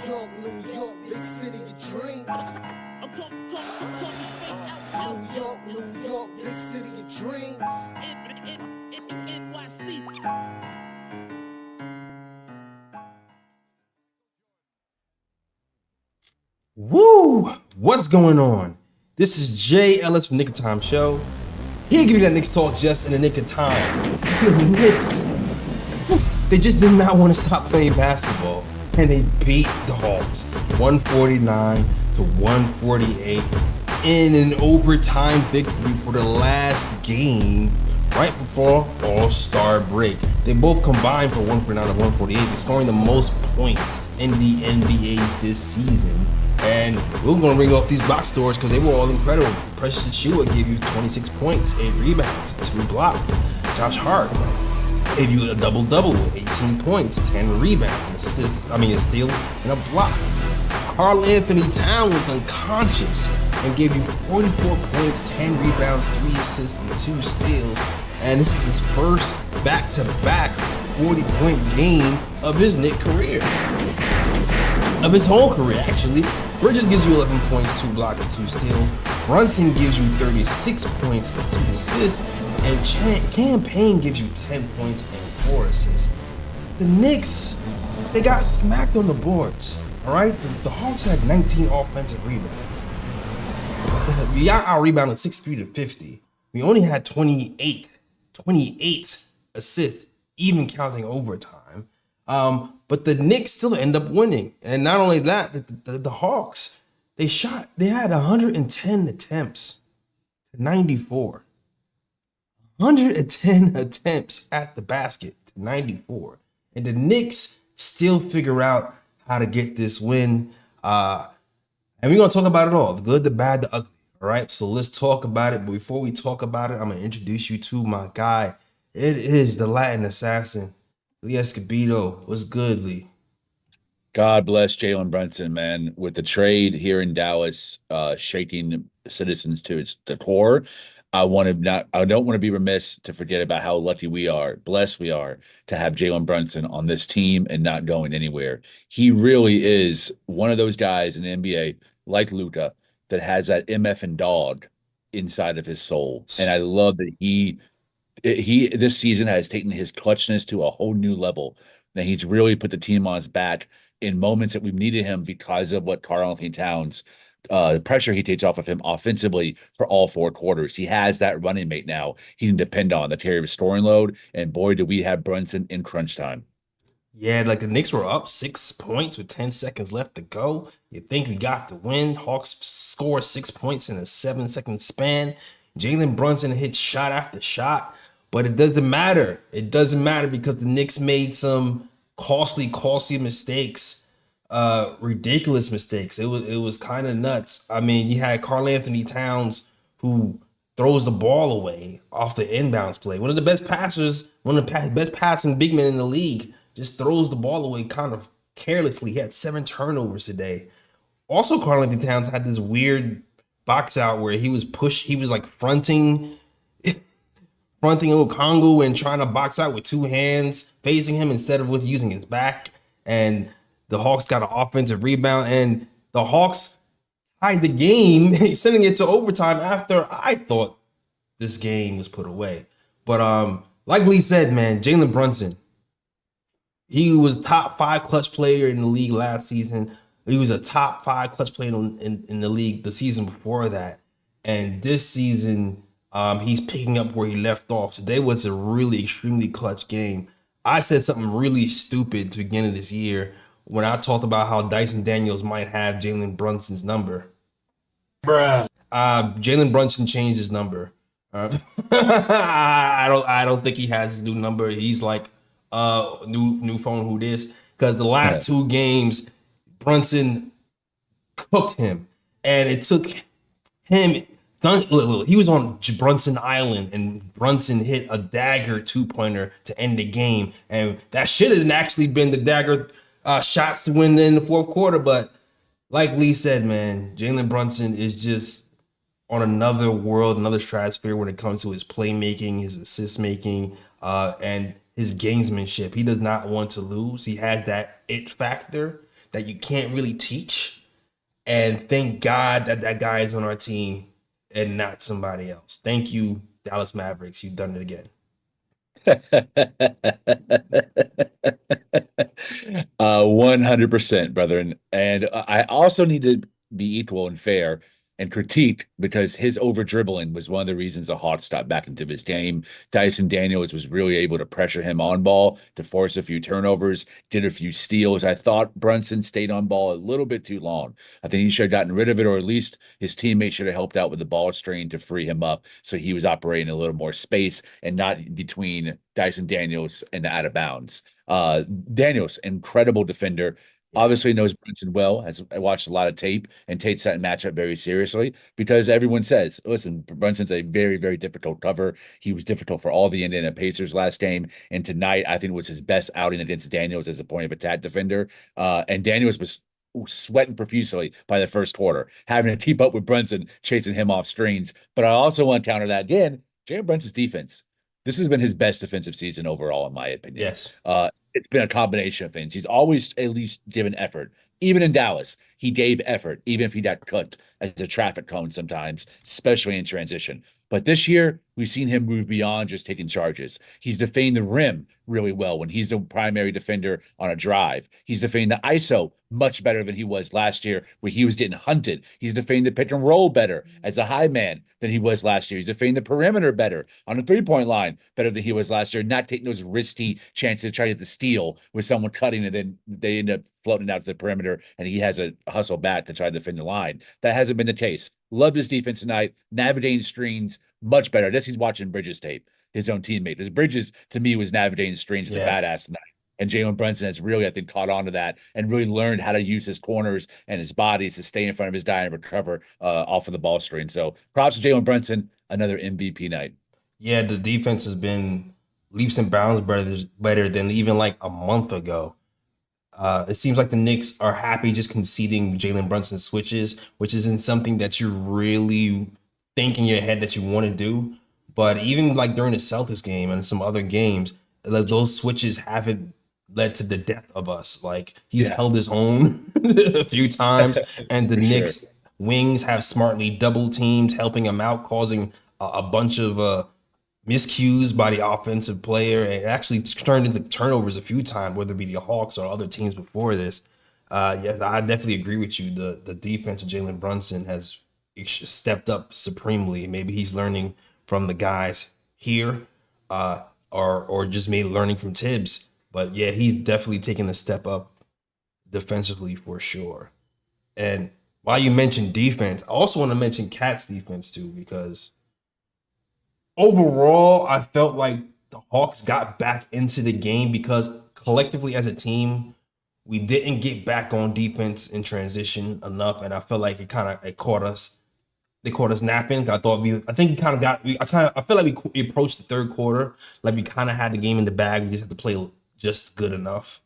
New York, big city of dreams. New York, big city of dreams. Woo! What's going on? This is Jay Ellis from Knick Of Time show. Here to give you that Knicks talk just in the nick of time. The Knicks, they just did not want to stop playing basketball, and they beat the Hawks 149 to 148 in an overtime victory for the last game right before All-Star break. They both combined for 149 to 148, scoring the most points in the NBA this season. And we're going to ring off these box scores because they were all incredible. Precious Achiuwa gave you 26 points, 8 rebounds, 2 blocks. Josh Hart gave you a double-double with 18 points, 10 rebounds, a steal, and a block. Karl-Anthony Towns was unconscious and gave you 44 points, 10 rebounds, 3 assists, and 2 steals. And this is his first back-to-back 40-point game of his Knicks career. Of his whole career, actually. Bridges gives you 11 points, 2 blocks, 2 steals. Brunson gives you 36 points, 2 assists. And Campaign gives you 10 points and 4 assists. The Knicks, they got smacked on the boards, all right? The Hawks had 19 offensive rebounds. We got out-rebounded 63 to 50. We only had 28 assists, even counting overtime. But the Knicks still end up winning. And not only that, the Hawks, they had 110 attempts to 94. 110 attempts at the basket to 94. And the Knicks still figure out how to get this win. And we're going to talk about it all, the good, the bad, the ugly. All right, so let's talk about it. But before we talk about it, I'm going to introduce you to my guy. It is the Latin assassin, Lee Escobedo. What's good, Lee? God bless Jaylen Brunson, man. With the trade here in Dallas, shaking citizens to its core, I don't want to be remiss to forget about how lucky blessed we are to have Jaylen Brunson on this team and not going anywhere. He really is one of those guys in the NBA, like Luka, that has that MF and dog inside of his soul. And I love that he this season has taken his clutchness to a whole new level. That he's really put the team on his back in moments that we've needed him because of what Karl-Anthony Towns, the pressure he takes off of him offensively for all 4 quarters. He has that running mate now he can depend on to carry his scoring load. And boy, do we have Brunson in crunch time. Yeah, like the Knicks were up 6 points with 10 seconds left to go. You think we got the win. Hawks scored 6 points in a 7-second span. Jaylen Brunson hit shot after shot. But it doesn't matter. It doesn't matter because the Knicks made some costly mistakes, ridiculous mistakes. It was kind of nuts. I mean, you had Karl-Anthony Towns who throws the ball away off the inbounds play. One of the best passers, one of the best passing big men in the league, just throws the ball away kind of carelessly. He had 7 turnovers today. Also, Karl-Anthony Towns had this weird box out where he was like fronting Okongwu and trying to box out with 2 hands, facing him instead of with using his back. And the Hawks got an offensive rebound, and the Hawks tied the game, sending it to overtime after I thought this game was put away. But like Lee said, man, Jaylen Brunson, he was top 5 clutch player in the league last season. He was a top 5 clutch player in the league the season before that. And this season, he's picking up where he left off. Today was a really extremely clutch game. I said something really stupid to the beginning of this year when I talked about how Dyson Daniels might have Jaylen Brunson's number. Bruh. Jaylen Brunson changed his number. I don't think he has his new number. He's like new phone who this, because the last 2 games Brunson cooked him, and it took him. He was on Brunson Island, and Brunson hit a dagger 2-pointer to end the game, and that should have actually been the dagger shots to win in the 4th quarter. But like Lee said, man, Jaylen Brunson is just on another world, another stratosphere when it comes to his playmaking, his assist making, and his gamesmanship. He does not want to lose. He has that it factor that you can't really teach. And thank God that that guy is on our team and not somebody else. Thank you, Dallas Mavericks. You've done it again. 100%, brother. And I also need to be equal and fair and critique because his over dribbling was one of the reasons the Hawks got back into his game. Dyson Daniels was really able to pressure him on ball to force a few turnovers, did a few steals. I thought Brunson stayed on ball a little bit too long. I think he should have gotten rid of it, or at least his teammates should have helped out with the ball screen to free him up so he was operating a little more space and not between Dyson Daniels and out of bounds. Daniels, incredible defender. Obviously knows Brunson well. Has watched a lot of tape and takes that matchup very seriously because everyone says, listen, Brunson's a very, very difficult cover. He was difficult for all the Indiana Pacers last game. And tonight, I think was his best outing against Daniels as a point of attack defender. And Daniels was sweating profusely by the first quarter, having to keep up with Brunson, chasing him off screens. But I also want to counter that again. Jaylen Brunson's defense. This has been his best defensive season overall, in my opinion. Yes. It's been a combination of things. He's always at least given effort. Even in Dallas, he gave effort, even if he got cut as a traffic cone sometimes, especially in transition. But this year, we've seen him move beyond just taking charges. He's defending the rim really well when he's the primary defender on a drive. He's defending the ISO much better than he was last year, where he was getting hunted. He's defending the pick and roll better as a high man than he was last year. He's defending the perimeter better on the three-point line better than he was last year, not taking those risky chances to try to get the steal with someone cutting and then they end up floating out to the perimeter and he has a hustle back to try to defend the line. That hasn't been the case. Love his defense tonight, navigating screens much better. I guess he's watching Bridges tape, his own teammate. His Bridges, to me, was navigating screens with a badass tonight. And Jaylen Brunson has really, I think, caught on to that and really learned how to use his corners and his bodies to stay in front of his guy and recover off of the ball screen. So props to Jaylen Brunson, another MVP night. Yeah, the defense has been leaps and bounds better than even like a month ago. It seems like the Knicks are happy just conceding Jaylen Brunson switches, which isn't something that you really think in your head that you want to do. But even like during the Celtics game and some other games, like those switches haven't led to the death of us. Like he's held his own a few times, and the Knicks wings have smartly double teamed, helping him out, causing a bunch of miscues by the offensive player, and it actually turned into turnovers a few times, whether it be the Hawks or other teams before this. Yes, I definitely agree with you. The defense of Jaylen Brunson has stepped up supremely. Maybe he's learning from the guys here, or just maybe learning from Tibbs. But yeah, he's definitely taking a step up defensively for sure. And while you mentioned defense, I also want to mention Cat's defense too, because overall, I felt like the Hawks got back into the game because collectively as a team, we didn't get back on defense in transition enough, and I felt like it caught us. They caught us napping. I feel like we approached the third quarter like we kind of had the game in the bag. We just had to play just good enough,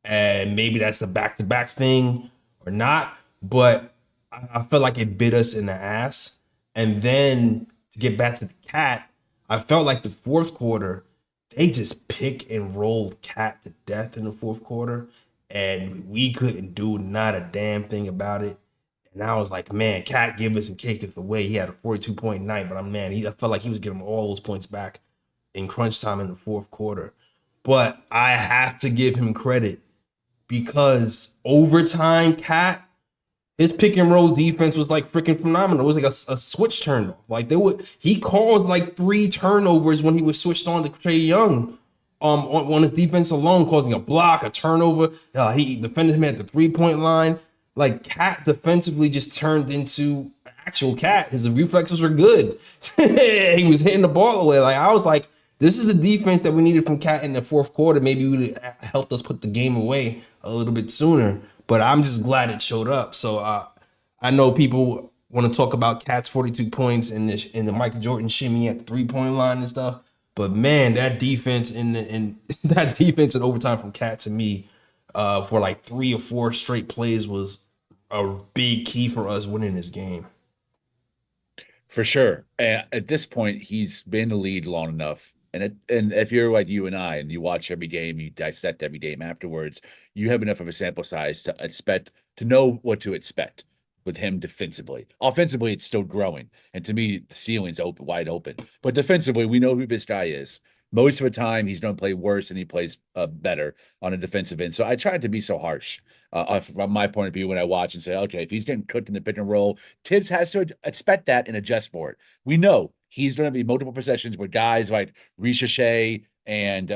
and maybe that's the back-to-back thing or not. But I felt like it bit us in the ass, and then to get back to the Cat, I felt like the fourth quarter, they just pick and rolled Cat to death in the fourth quarter, and we couldn't do not a damn thing about it. And I was like, man, Cat give us and take us away. He had a 42-point night, but I felt like he was getting all those points back in crunch time in the fourth quarter. But I have to give him credit because overtime, Cat, his pick and roll defense was like freaking phenomenal. It was like a switch turn off. He caused like 3 turnovers when he was switched on to Trae Young on his defense alone, causing a block, a turnover. He defended him at the 3-point line. Like Cat defensively just turned into actual Cat. His reflexes were good. He was hitting the ball away. Like I was like, this is the defense that we needed from Cat in the fourth quarter. Maybe it would have helped us put the game away a little bit sooner. But I'm just glad it showed up. So I know people want to talk about Cat's 42 points and the Michael Jordan shimmy at the 3-point line and stuff. But man, that defense in overtime from Cat to me for like 3 or 4 straight plays was a big key for us winning this game. For sure. At this point, he's been in the lead long enough And if you're like you and I, and you watch every game, you dissect every game afterwards, you have enough of a sample size to know what to expect with him defensively. Offensively, it's still growing, and to me, the ceiling's wide open. But defensively, we know who this guy is. Most of the time, he's going to play worse and he plays better on a defensive end. So I tried to be so harsh from my point of view when I watch and say, okay, if he's getting cooked in the pick and roll, Tibbs has to expect that and adjust for it. We know he's going to be multiple possessions with guys like Ricochet and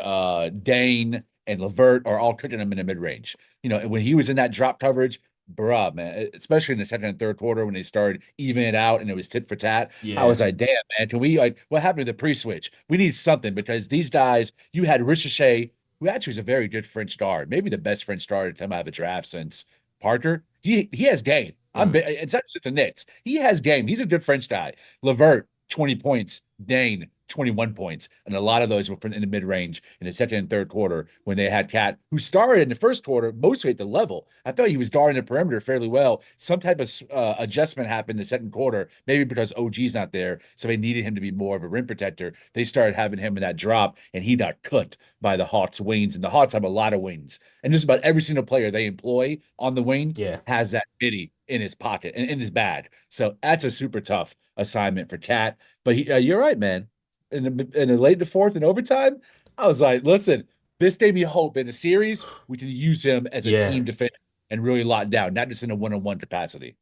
Dane and Levert are all cooking him in the mid range. When he was in that drop coverage, bruh, man, especially in the second and third quarter when they started evening it out and it was tit for tat. Yeah. I was like, damn, man, can we what happened to the pre-switch? We need something because these guys, you had Ricochet, who actually is a very good French guard, maybe the best French guard to come out of the draft since Parker. He has game. It's not just the Knicks. He has game. He's a good French guy. Levert, 20 points. Dane, 21 points. And a lot of those were in the mid-range in the second and third quarter when they had Cat, who started in the first quarter mostly at the level. I thought he was guarding the perimeter fairly well. Some type of adjustment happened in the second quarter, maybe because OG's not there, so they needed him to be more of a rim protector. They started having him in that drop, and he got cooked by the Hawks' wings. And the Hawks have a lot of wings. And just about every single player they employ on the wing has that midi in his pocket and in his bag. So that's a super tough assignment for Cat. But you're right, man. In the late in the fourth and overtime, I was like, listen, this gave me hope in a series. We can use him as a team defender and really lock down, not just in a one-on-one capacity.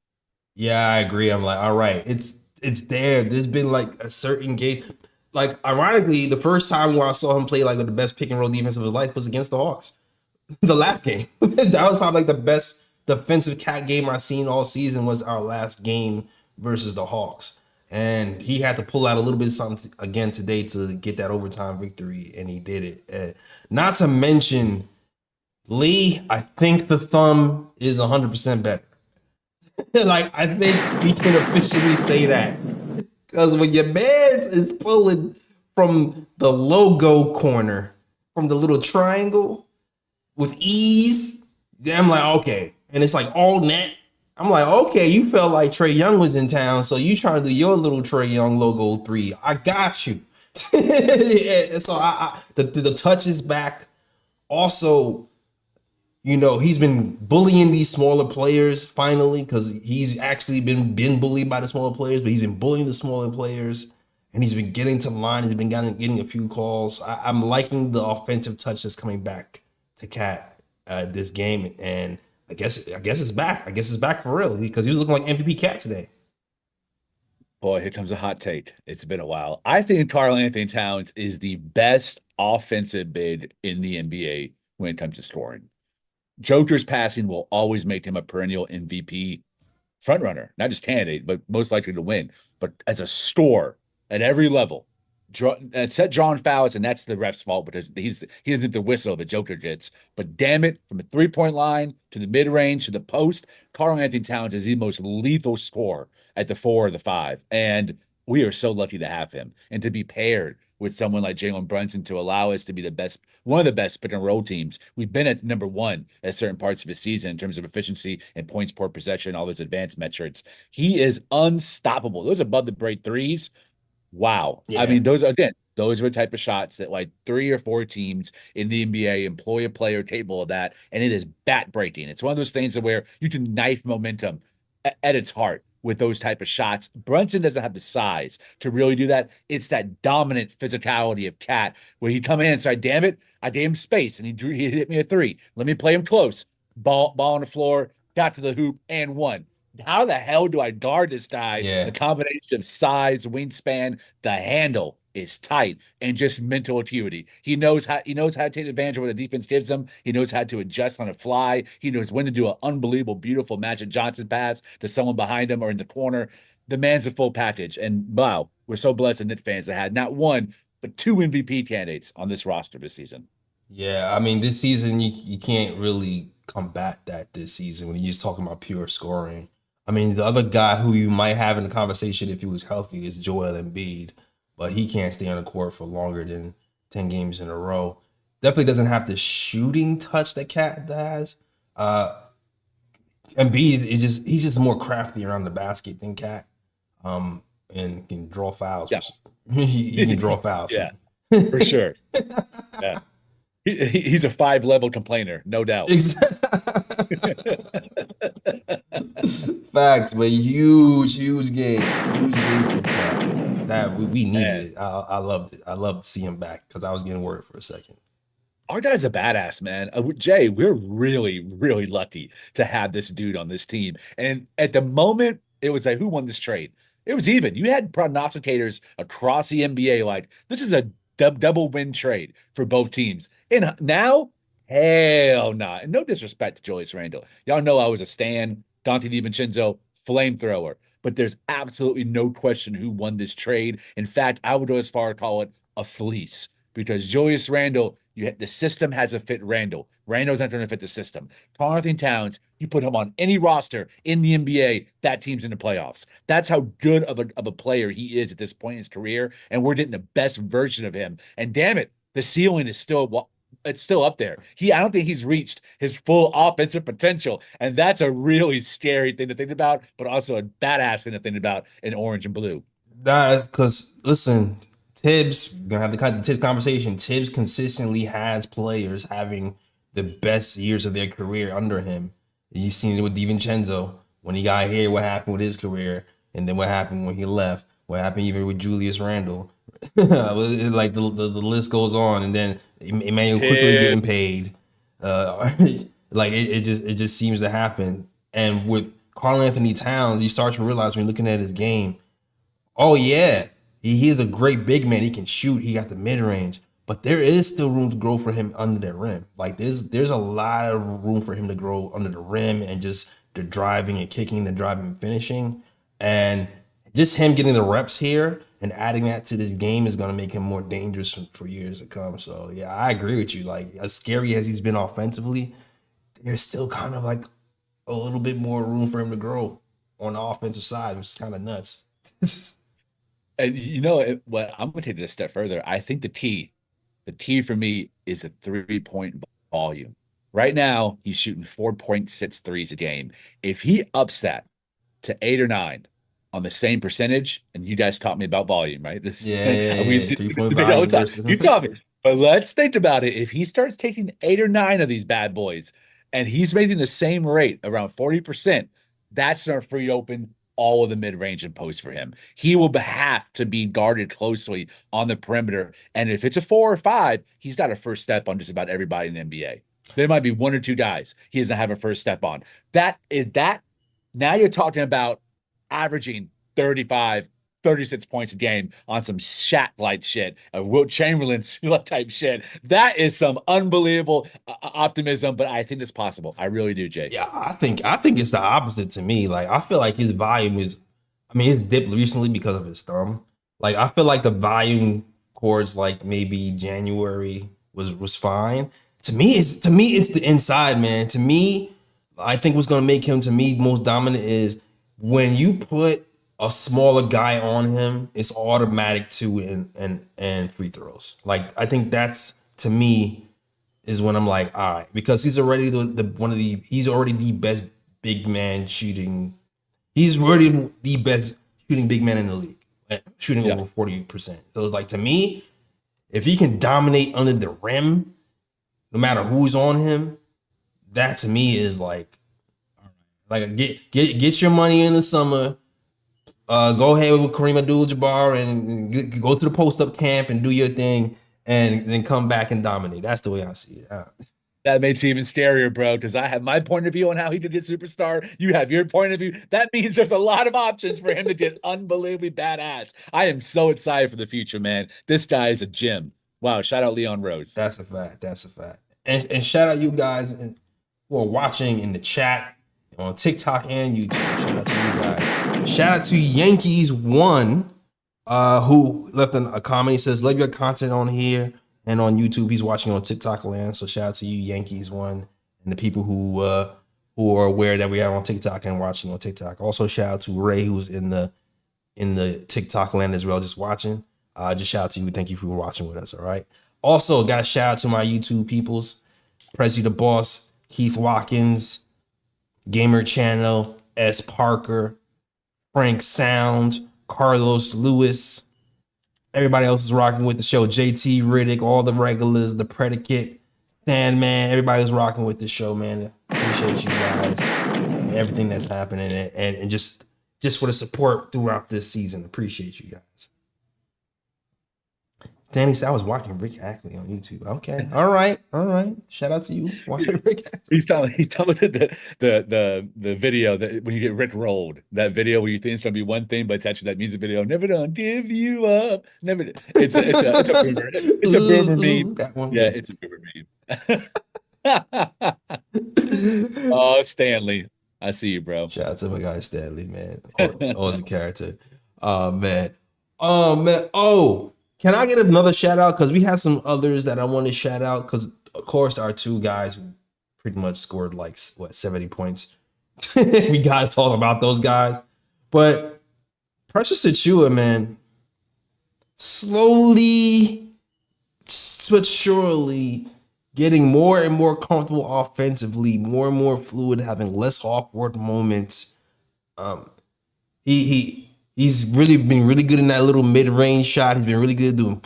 Yeah, I agree. I'm like, all right, it's there. There's been like a certain game. Like, ironically, the first time where I saw him play like with the best pick and roll defense of his life was against the Hawks. The last game. That was probably like the best defensive Cat game I've seen all season was our last game versus the Hawks. And he had to pull out a little bit of something again today to get that overtime victory, and he did it. Not to mention, Lee, I think the thumb is 100% better. Like, I think we can officially say that. Because when your man is pulling from the logo corner, from the little triangle, with ease, then I'm like, okay. And it's like all net. I'm like, okay, you felt like Trae Young was in town, so you trying to do your little Trae Young logo 3. I got you. So the touch is back. Also, he's been bullying these smaller players finally, because he's actually been bullied by the smaller players, but he's been bullying the smaller players, and he's been getting to the line. He's been getting a few calls. I'm liking the offensive touch that's coming back to Cat this game, and I guess it's back. I guess it's back for real, because he was looking like MVP Cat today. Boy, here comes a hot take. It's been a while. I think Karl-Anthony Towns is the best offensive big in the NBA when it comes to scoring. Joker's passing will always make him a perennial MVP frontrunner, not just candidate, but most likely to win. But as a scorer at every level, set drawing fouls, and that's the ref's fault because he doesn't the whistle the Joker gets. But damn it, from the 3-point line to the mid-range to the post, Karl-Anthony Towns is the most lethal scorer at the 4 or the 5. And we are so lucky to have him and to be paired with someone like Jaylen Brunson to allow us to be one of the best pick and roll teams. We've been at number 1 at certain parts of the season in terms of efficiency and points per possession, all those advanced metrics. He is unstoppable. Those above the break threes. Wow. Yeah. I mean, those are the type of shots that like 3 or 4 teams in the NBA employ a player capable of that, and it is bat breaking. It's one of those things where you can knife momentum at its heart with those type of shots. Brunson doesn't have the size to really do that. It's that dominant physicality of Cat where he come in and say, damn it, I gave him space and he hit me a 3. Let me play him close. Ball on the floor, got to the hoop and won. How the hell do I guard this guy? Yeah. The combination of size, wingspan, the handle is tight, and just mental acuity. He knows how to take advantage of what the defense gives him. He knows how to adjust on a fly. He knows when to do an unbelievable, beautiful Magic Johnson pass to someone behind him or in the corner. The man's a full package. And wow, we're so blessed as Knicks fans that had not 1, but 2 MVP candidates on this roster this season. Yeah, I mean, this season you can't really combat that this season when you're just talking about pure scoring. I mean, the other guy who you might have in the conversation if he was healthy is Joel Embiid, but he can't stay on the court for longer than 10 games in a row. Definitely doesn't have the shooting touch that Cat has. Embiid he's just more crafty around the basket than Cat, and can draw fouls. Yeah. He can draw fouls. Yeah. For sure. Yeah. He's a 5-level complainer, no doubt. Facts, but huge game from Cat. That we needed Man, it. I loved it. I loved to see him back because I was getting worried for a second. our guy's a badass, man. Jay, we're really lucky to have this dude on this team. And at the moment, it was like, who won this trade? It was even. You had prognosticators across the NBA like, this is a double win trade for both teams. And now, hell nah. And no disrespect to Julius Randle. Y'all know I was a stan, Dante DiVincenzo, flamethrower. But there's absolutely no question who won this trade. In fact, I would go as far as call it a fleece because Julius Randle, the system has to fit Randle. Randle's not going to fit the system. Karl-Anthony Towns, you put him on any roster in the NBA, that team's in the playoffs. That's how good of a player he is at this point in his career, and we're getting the best version of him. And damn it, the ceiling is still it's still up there. I don't think he's reached his full offensive potential, and that's a really scary thing to think about, but also a badass thing to think about in orange and blue. That's because listen, Tibbs gonna have the Tibbs conversation. Tibbs consistently has players having the best years of their career under him. You seen it with DiVincenzo when he got here. What happened with his career, and then what happened when he left? What happened even with Julius Randle? Like the list goes on, and then Emmanuel quickly getting paid. Like it just seems to happen. And with Karl-Anthony Towns, you start to realize when you're looking at his game, oh yeah, he is a great big man. He can shoot. He got the mid range, but there is still room to grow for him under the rim. Like there's a lot of room for him to grow under the rim and just the driving and kicking, the driving and finishing, and just him getting the reps here and adding that to this game is going to make him more dangerous for years to come. So yeah, I agree with you. Like as scary as he's been offensively, there's still kind of like a little bit more room for him to grow on the offensive side, which is kind of nuts. And what I'm going to take it a step further. I think the key for me is a 3-point volume. Right now, he's shooting 4.6 threes a game. If he ups that to 8 or 9 on the same percentage, and you guys taught me about volume, right? We used to 3-point debate all the volume time. versus You taught me. But let's think about it. If he starts taking 8 or 9 of these bad boys, and he's making the same rate, around 40%, that's going to free open all of the mid-range and post for him. He will have to be guarded closely on the perimeter. And if it's a 4 or 5, he's got a first step on just about everybody in the NBA. There might be 1 or 2 guys he doesn't have a first step on. That now you're talking about averaging 35, 36 points a game on some Shaq-like shit, Wilt Chamberlain type shit. That is some unbelievable optimism, but I think it's possible. I really do, Jay. Yeah, I think it's the opposite to me. Like I feel like his volume is, I mean, it's dipped recently because of his thumb. Like I feel like the volume towards like maybe January was fine. To me, it's the inside, man. To me, I think what's gonna make him to me most dominant is when you put a smaller guy on him, it's automatic two and free throws. Like I think that's to me is when I'm like, all right, because he's already he's already the best big man shooting. He's already the best shooting big man in the league, shooting over 40%. So it's like to me, if he can dominate under the rim, no matter who's on him, that to me is like get your money in the summer. Go ahead with Kareem Abdul-Jabbar and go to the post-up camp and do your thing and then come back and dominate. That's the way I see it. That makes it even scarier, bro, because I have my point of view on how he could get superstar. You have your point of view. That means there's a lot of options for him to get unbelievably badass. I am so excited for the future, man. This guy is a gem. Wow, shout out Leon Rose. That's a fact. And shout out you guys who are watching in the chat on TikTok and YouTube. Shout out to you guys. Shout out to Yankees1, who left a comment. He says, love your content on here and on YouTube. He's watching on TikTok land. So shout out to you, Yankees1, and the people who are aware that we are on TikTok and watching on TikTok. Also, shout out to Ray, who's in the TikTok land as well, just watching. Just shout out to you. Thank you for watching with us. All right. Also, got a shout out to my YouTube peoples, Prezi the Boss, Keith Watkins, Gamer Channel, S. Parker, Frank Sound, Carlos Lewis, Everybody else is rocking with the show. JT, Riddick, all the regulars, the Predicate, Sandman. Everybody's rocking with the show, man. Appreciate you guys and everything that's happening, and just for the support throughout this season. Appreciate you guys. Danny said I was watching Rick Ackley on YouTube. Okay, all right. Shout out to you watching Rick Ackley. He's talking about the video that when you get Rick rolled, that video where you think it's gonna be one thing, but it's actually that music video. Never done give you up. Never. It's a boomer. It's a boomer meme. That one, yeah, it's a boomer meme. Oh, Stanley, I see you, bro. Shout out to my guy Stanley, man. Always a character. Man. Oh. Can I get another shout out? Because we had some others that I want to shout out. Because, of course, our two guys who pretty much scored like, 70 points. We got to talk about those guys. But Precious Achiuwa, man, slowly but surely getting more and more comfortable offensively, more and more fluid, having less awkward moments. He's really been really good in that little mid-range shot. He's been really good doing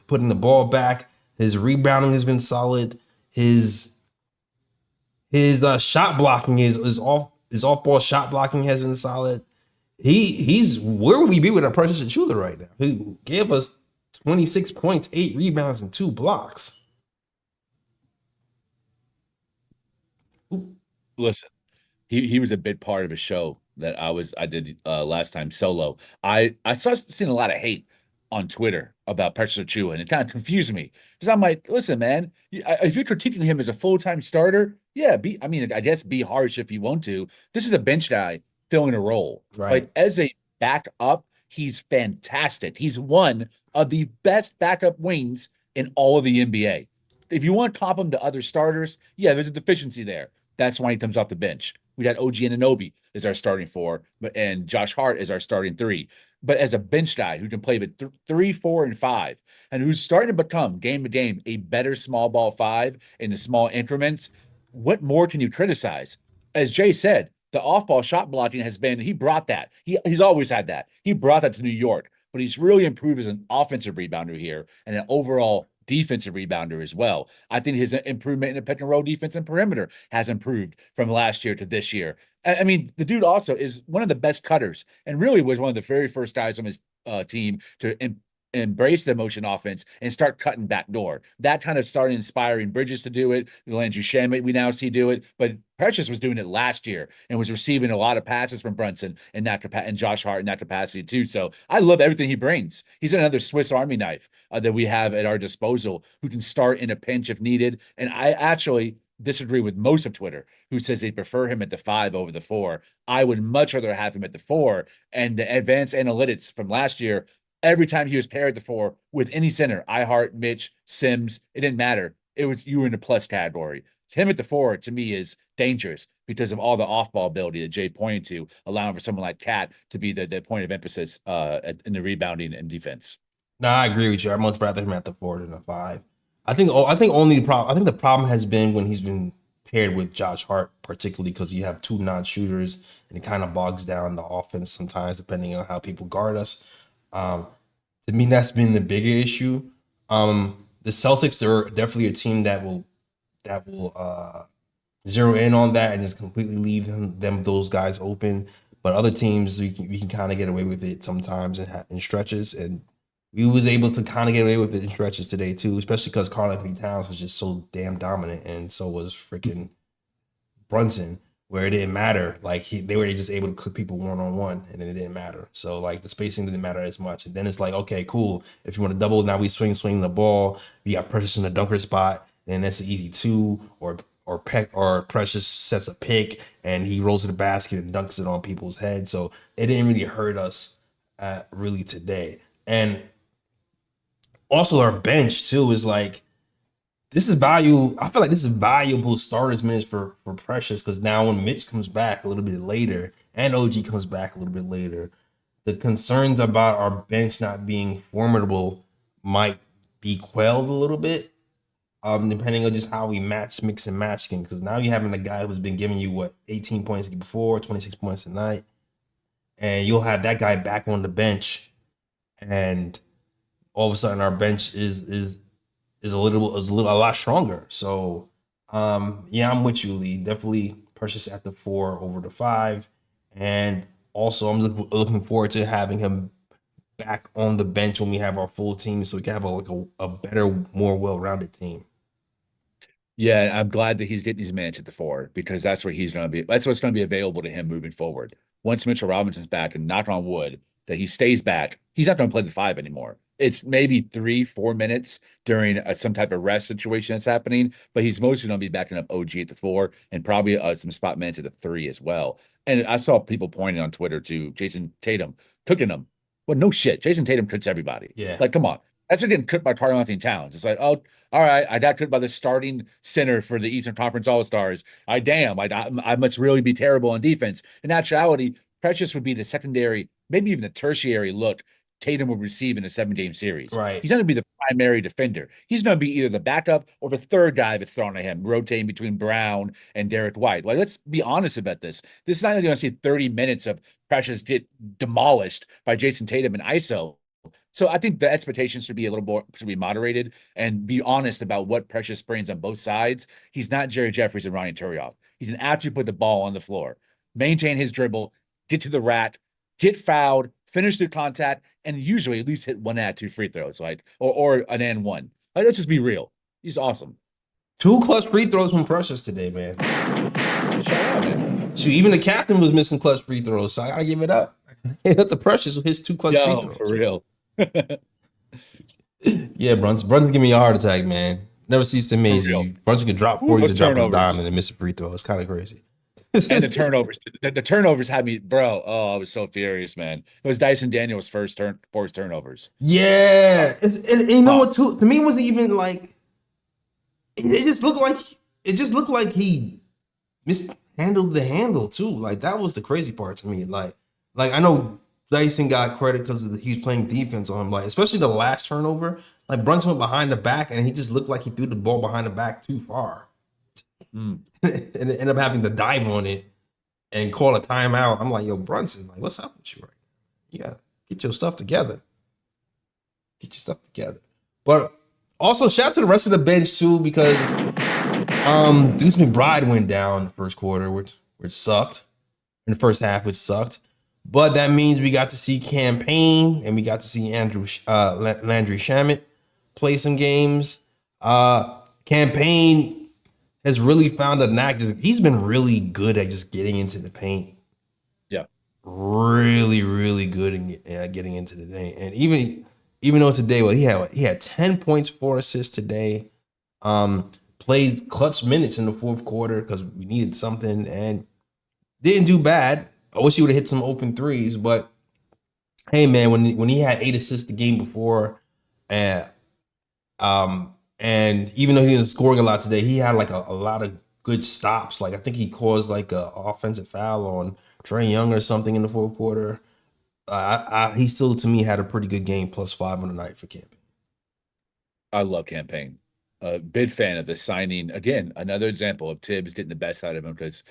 putting the ball back. His rebounding has been solid. His shot blocking his off-ball shot blocking has been solid. He's where would we be with our Precious Achiuwa right now? He gave us 26 points, 8 rebounds, and 2 blocks. Listen, he was a big part of a show that I did last time solo. I seen a lot of hate on Twitter about Precious Achiuwa, and it kind of confused me because I'm like, listen, man, if you're critiquing him as a full-time starter, yeah, I guess be harsh if you want to. This is a bench guy filling a role. Right. Like as a backup, he's fantastic. He's one of the best backup wings in all of the NBA. If you want to comp him to other starters, yeah, there's a deficiency there. That's why he comes off the bench. We had OG Anunoby as our starting 4, and Josh Hart as our starting 3. But as a bench guy who can play with 3, 4, and 5, and who's starting to become game to game a better small ball 5 in the small increments, what more can you criticize? As Jay said, the off-ball shot blocking has been, he brought that. He's always had that. He brought that to New York, but he's really improved as an offensive rebounder here and an overall defensive rebounder as well. I think his improvement in the pick and roll defense and perimeter has improved from last year to this year. I mean, the dude also is one of the best cutters and really was one of the very first guys on his team to embrace the motion offense and start cutting backdoor. That kind of started inspiring Bridges to do it. Landry Shamet we now see do it, but Precious was doing it last year and was receiving a lot of passes from Brunson and Josh Hart in that capacity too. So I love everything he brings. He's another Swiss Army knife that we have at our disposal who can start in a pinch if needed. And I actually disagree with most of Twitter who says they prefer him at the 5 over the 4. I would much rather have him at the 4, and the advanced analytics from last year, every time he was paired the 4 with any center, iHeart, Mitch, Sims, it didn't matter. It was you were in the plus category. Him at the 4 to me is dangerous because of all the off-ball ability that Jay pointed to, allowing for someone like Cat to be the point of emphasis in the rebounding and defense. No, I agree with you. I'd much rather him at the 4 than the 5. I think the problem has been when he's been paired with Josh Hart, particularly because you have 2 non-shooters and it kind of bogs down the offense sometimes, depending on how people guard us. To me, that's been the bigger issue. The Celtics, they're definitely a team that will zero in on that and just completely leave those guys open. But other teams, we can kind of get away with it sometimes in stretches, and we was able to kind of get away with it in stretches today too, especially because Karl-Anthony Towns was just so damn dominant, and so was freaking Brunson, where it didn't matter. Like they were just able to cook people one-on-one, and then it didn't matter. So like the spacing didn't matter as much. And then it's like, okay, cool. If you want to double, now we swing the ball. We got Precious in the dunker spot, and that's an easy 2. Or Precious sets a pick and he rolls to the basket and dunks it on people's heads. So it didn't really hurt us really today. And also our bench too is like, this is value. I feel like this is valuable starters minutes for Precious, because now when Mitch comes back a little bit later and OG comes back a little bit later, the concerns about our bench not being formidable might be quelled a little bit. Depending on just how we mix and match things. Because now you're having a guy who's been giving you 18 points before, 26 points a night, and you'll have that guy back on the bench, and all of a sudden our bench is a lot stronger. So yeah, I'm with you, Lee. Definitely Precious at the 4 over the 5, and also I'm looking forward to having him back on the bench when we have our full team, so we can have a better, more well-rounded team. Yeah, I'm glad that he's getting these minutes at the 4 because that's where he's going to be. That's what's going to be available to him moving forward. Once Mitchell Robinson's back, and knock on wood that he stays back, he's not going to play the 5 anymore. It's maybe 3-4 minutes during some type of rest situation that's happening, but he's mostly going to be backing up OG at the 4 and probably some spot minutes at the 3 as well. And I saw people pointing on Twitter to Jason Tatum cooking him. Well, no shit. Jason Tatum cooks everybody. Yeah. Like, come on. That's getting cooked by Karl-Anthony Towns. It's like, oh, all right, I got cooked by the starting center for the Eastern Conference All-Stars. I must really be terrible on defense. In actuality, Precious would be the secondary, maybe even the tertiary look Tatum would receive in a 7-game series. Right. He's not going to be the primary defender. He's going to be either the backup or the third guy that's thrown at him, rotating between Brown and Derek White. Like, let's be honest about this. This is not going to see 30 minutes of Precious get demolished by Jason Tatum and ISO. So I think the expectations should be moderated and be honest about what Precious brings on both sides. He's not Jerry Jeffries and Ronnie Turioff. He can actually put the ball on the floor, maintain his dribble, get to the rack, get fouled, finish through contact, and usually at least hit 1 out of 2 free throws, like or an and 1. Like, let's just be real. He's awesome. 2 clutch free throws from Precious today, man. Shout out, man. Shoot, even the captain was missing clutch free throws, so I gotta give it up. Hit the Precious with his 2 clutch free throws. For real. Yeah, Brunson give me a heart attack, man. Never cease to amaze you. Brunson could drop 40 to drop a dime and then miss a free throw. It's kind of crazy. And the turnovers, the turnovers had me, bro. Oh, I was so furious, man. It was Dyson Daniels' forced turnovers. Yeah, and you know what? Too, to me, it wasn't even like it just looked like he mishandled the handle too. Like that was the crazy part to me. Like I know Dyson got credit because he was playing defense on him. Like especially the last turnover, like Brunson went behind the back and he just looked like he threw the ball behind the back too far. And ended up having to dive on it and call a timeout. I'm like, yo, Brunson, like, what's up with you right now? You gotta get your stuff together. Get your stuff together. But also, shout out to the rest of the bench too, because Deuce McBride went down in the first quarter, which sucked. In the first half, which sucked. But that means we got to see Campaign and we got to see Landry Shamet play some games. Campaign has really found a knack. He's been really good at just getting into the paint. Yeah. Really, really good at getting into the paint. And even though today, well, he had 10 points, 4 assists today. Played clutch minutes in the fourth quarter because we needed something and didn't do bad. I wish he would have hit some open threes, but hey, man, when he had 8 assists the game before, and even though he was scoring a lot today, he had like a lot of good stops. Like I think he caused like a offensive foul on Trae Young or something in the fourth quarter. He still, to me, had a pretty good game, +5 on the night for Campaign. I love Campaign. Big fan of the signing. Again, another example of Tibbs getting the best out of him because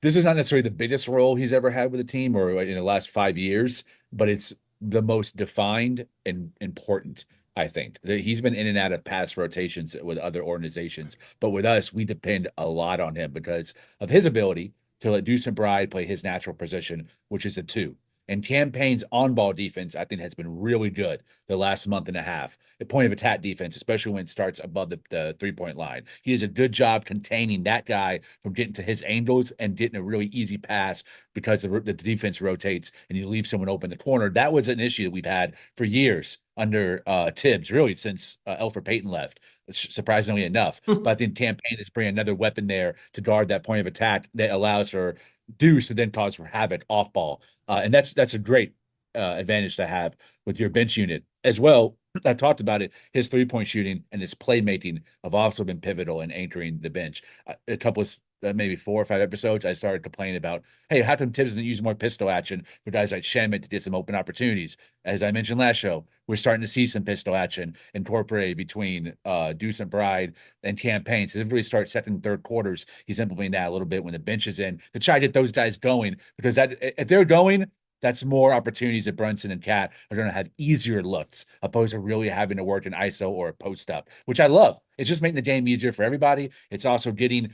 this is not necessarily the biggest role he's ever had with the team or in the last 5 years, but it's the most defined and important. I think that he's been in and out of past rotations with other organizations, but with us, we depend a lot on him because of his ability to let Deuce McBride play his natural position, which is a 2. And Campaign's on-ball defense, I think, has been really good the last month and a half. The point of attack defense, especially when it starts above the three-point line. He does a good job containing that guy from getting to his angles and getting a really easy pass because the defense rotates and you leave someone open in the corner. That was an issue that we've had for years under Tibbs, really since Elfrid Payton left, surprisingly enough. But I think Campaign is bringing another weapon there to guard that point of attack that allows for Deuce to then cause for havoc off ball. And that's a great advantage to have with your bench unit as well. I've talked about it. His 3-point shooting and his playmaking have also been pivotal in anchoring the bench. A couple of maybe 4 or 5 episodes, I started complaining about, hey, how come Tibbs doesn't use more pistol action for guys like Shamet to get some open opportunities? As I mentioned last show, we're starting to see some pistol action incorporated between Deuce McBride and Campaign. So if we start second and third quarters, he's implementing that a little bit when the bench is in to try to get those guys going because if they're going, That's more opportunities that Brunson and Cat are going to have easier looks, opposed to really having to work an ISO or a post up, which I love. It's just making the game easier for everybody. It's also getting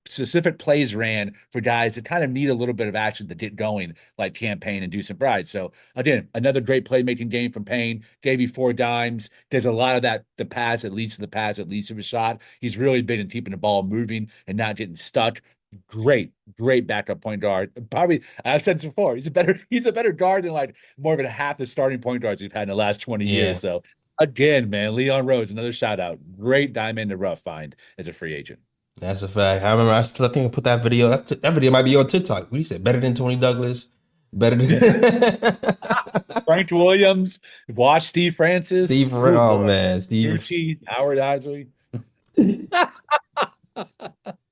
specific plays ran for guys that kind of need a little bit of action to get going, like Campaign and Deuce Bride. So again, another great playmaking game from Payne. Gave you 4 dimes. There's a lot of that. The pass that leads to the pass that leads to a shot. He's really big in keeping the ball moving and not getting stuck. Great backup point guard. Probably, I've said this before, he's a better guard than like more than half the starting point guards we've had in the last 20 years. So again, man, Leon Rose, another shout out. Great diamond in the rough find as a free agent. That's a fact. I remember I think I put that video. That video might be on TikTok. What he said, better than Tony Douglas, better than Frank Williams. Watch Steve Francis. Steve. Oh man, Steve. Gucci, Howard Isley.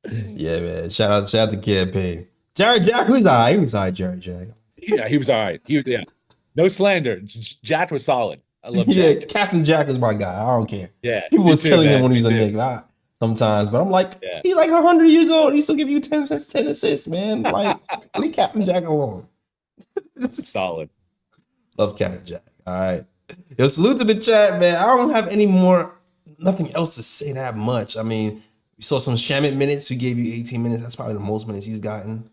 Yeah, man. Shout out to Campaign. Jared Jack was all right. He was all right, Jared Jack. Yeah, he was all right. Yeah. No slander. Jack was solid. I love Jack. Yeah, Captain Jack is my guy. I don't care. Yeah. People was killing him when he was a Knick. Sometimes, but I'm like, he's like 100 years old. He still give you 10 assists, man. Like, leave Captain Jack alone. Solid. Love Captain Jack. All right. Yo, salute to the chat, man. I don't have nothing else to say that much. I mean, we saw some Shamit minutes who gave you 18 minutes. That's probably the most minutes he's gotten.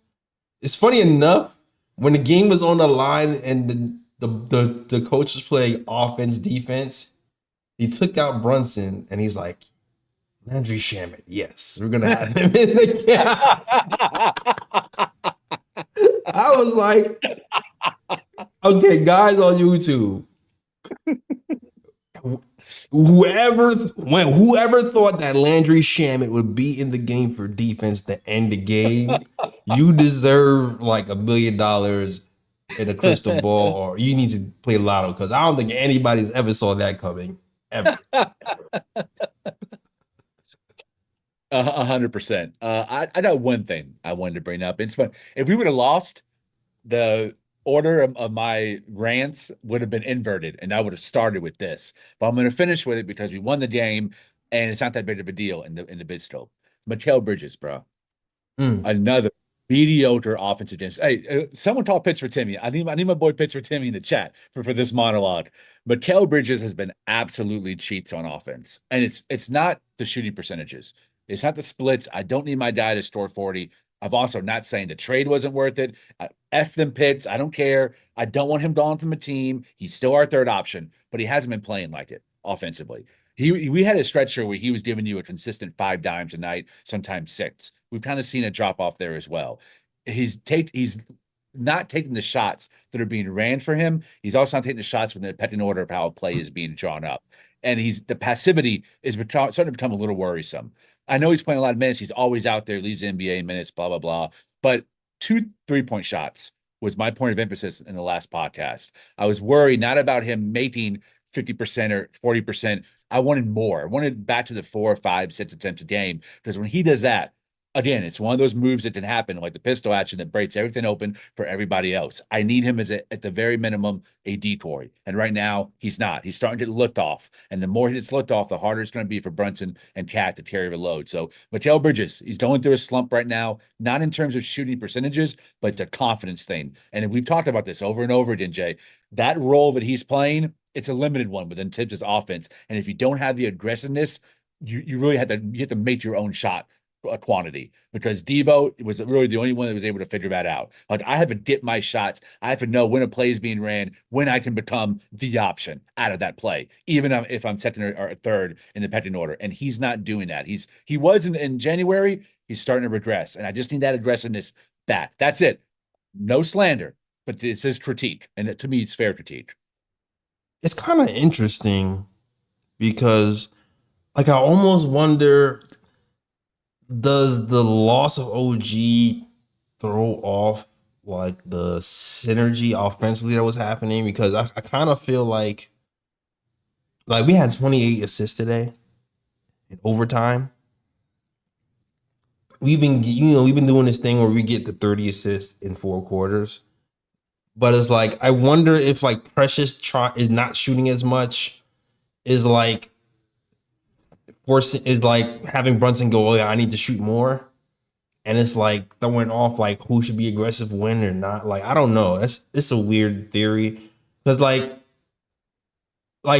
It's funny enough, when the game was on the line and the coach was playing offense, defense, he took out Brunson and he's like, Landry Shamet, yes, we're gonna have him in the game. I was like, okay, guys on YouTube, whoever thought that Landry Shamet would be in the game for defense to end the game, you deserve like $1 million in a crystal ball, or you need to play lotto, because I don't think anybody's ever saw that coming ever. 100%. I got one thing I wanted to bring up. It's fun. If we would have lost, the order of my rants would have been inverted, and I would have started with this. But I'm going to finish with it because we won the game, and it's not that big of a deal in the bid scope. Mikal Bridges, bro. Another mediocre offensive game. Hey, someone call Pitts for Timmy. I need my boy Pitts for Timmy in the chat for this monologue. Mikal Bridges has been absolutely cheats on offense, and it's not the shooting percentages. It's not the splits. I don't need my guy to score 40. I'm also not saying the trade wasn't worth it. F them picks. I don't care. I don't want him gone from the team. He's still our third option, but he hasn't been playing like it offensively. We had a stretch here where he was giving you a consistent 5 dimes a night, sometimes 6. We've kind of seen a drop off there as well. He's not taking the shots that are being ran for him. He's also not taking the shots within the pecking order of how a play is being drawn up. And the passivity is starting to become a little worrisome. I know he's playing a lot of minutes. He's always out there, leads the NBA minutes, blah, blah, blah. But 2 3-point shots was my point of emphasis in the last podcast. I was worried not about him making 50% or 40%. I wanted more. I wanted back to the 4 or 5, 6 attempts a game, because when he does that, again, it's one of those moves that can happen, like the pistol action that breaks everything open for everybody else. I need him as at the very minimum, a decoy. And right now, he's not. He's starting to get looked off. And the more he gets looked off, the harder it's going to be for Brunson and Cat to carry the load. So Mikal Bridges, he's going through a slump right now, not in terms of shooting percentages, but it's a confidence thing. And we've talked about this over and over again, Jay. That role that he's playing, it's a limited one within Tibbs' offense. And if you don't have the aggressiveness, you really have to make your own shot quantity, because Devo was really the only one that was able to figure that out. Like, I have to get my shots. I have to know when a play is being ran, when I can become the option out of that play, even if I'm second or third in the pecking order. And he's not doing that. He was in January. He's starting to regress, and I just need that aggressiveness back. That's it. No slander, but it's his critique, and to me, it's fair critique. It's kind of interesting because, like, I almost wonder, does the loss of OG throw off like the synergy offensively that was happening? Because I kind of feel like we had 28 assists today in overtime. We've been doing this thing where we get to 30 assists in 4 quarters. But it's like, I wonder if like Precious is not shooting as much, is like having Brunson go, oh yeah, I need to shoot more. and it's like throwing off like who should be aggressive when or not. Like I don't know. It's a weird theory because like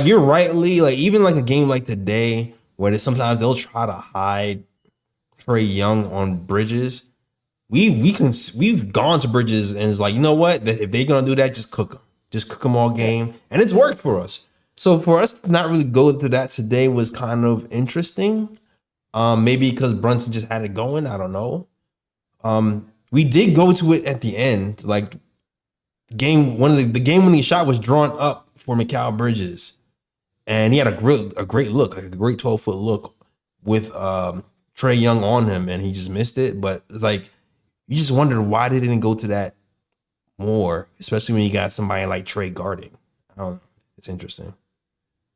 you're rightly like even like a game like today where sometimes they'll try to hide Trey Young on Bridges. We've gone to Bridges and it's like, you know what? If they're gonna do that, just cook them. Just cook them all game, and it's worked for us. So for us to not really go to that today was kind of interesting. Maybe because Brunson just had it going. I don't know. We did go to it at the end. Like the game winning shot was drawn up for Mikal Bridges, and he had a great look, like a great 12-foot look with Trey Young on him, and he just missed it. But like, you just wondered why they didn't go to that more, especially when you got somebody like Trey guarding. I don't know. It's interesting.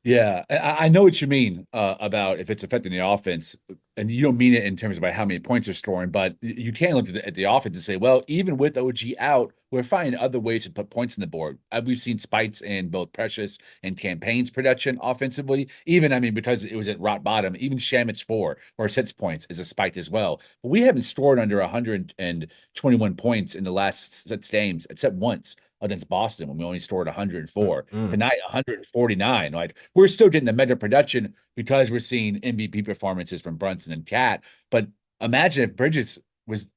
Yeah, I know what you mean about if it's affecting the offense, and you don't mean it in terms of how many points they're scoring, but you can look at the offense and say, well, even with OG out, we're finding other ways to put points on the board. We've seen spikes in both Precious and Campaign's production offensively. Even, I mean, because it was at rock bottom, even Shamit's 4 or 6 points is a spike as well. But we haven't scored under 121 points in the last 6 games, except once against Boston when we only scored 104. Tonight, 149. Like we're still getting the meta production because we're seeing MVP performances from Brunson and Cat. But imagine if Bridges was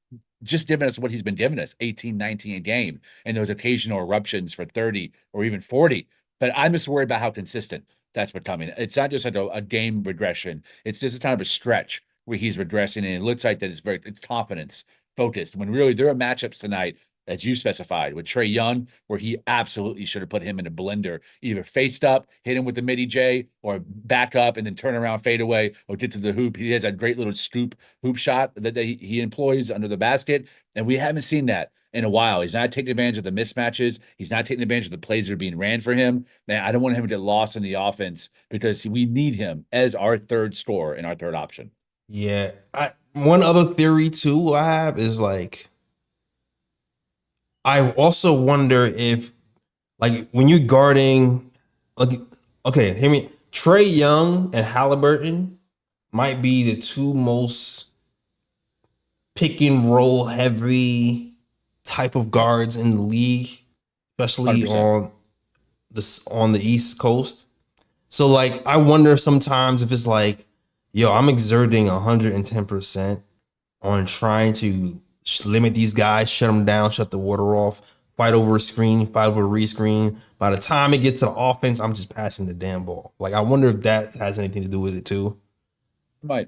just giving us what he's been giving us, 18, 19 a game, and those occasional eruptions for 30 or even 40. But I'm just worried about how consistent that's becoming. It's not just like a game regression. It's just kind of a stretch where he's regressing, and it looks like that it's confidence focused when really there are matchups tonight as you specified, with Trey Young, where he absolutely should have put him in a blender, either faced up, hit him with the midi J, or back up and then turn around, fade away, or get to the hoop. He has a great little scoop hoop shot that he employs under the basket, and we haven't seen that in a while. He's not taking advantage of the mismatches. He's not taking advantage of the plays that are being ran for him. Man, I don't want him to get lost in the offense because we need him as our third scorer and our third option. Yeah. One other theory too I have is like, I also wonder if, like, when you're guarding, like, okay, hear me. Trey Young and Halliburton might be the two most pick and roll heavy type of guards in the league, especially 100%. on the East Coast. So, like, I wonder sometimes if it's like, yo, I'm exerting 110% on trying to limit these guys, shut them down, shut the water off, fight over a screen, fight over a rescreen. By the time it gets to the offense, I'm just passing the damn ball. Like, I wonder if that has anything to do with it too. Right.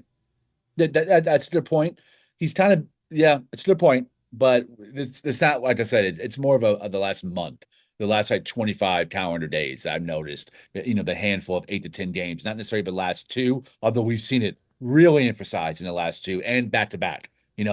That's the point. He's kind of, yeah, it's a good point, but it's not, like I said, it's more of the last month, the last like 25 calendar days that I've noticed, the handful of 8 to 10 games, not necessarily the last 2, although we've seen it really emphasized in the last 2 and back to back.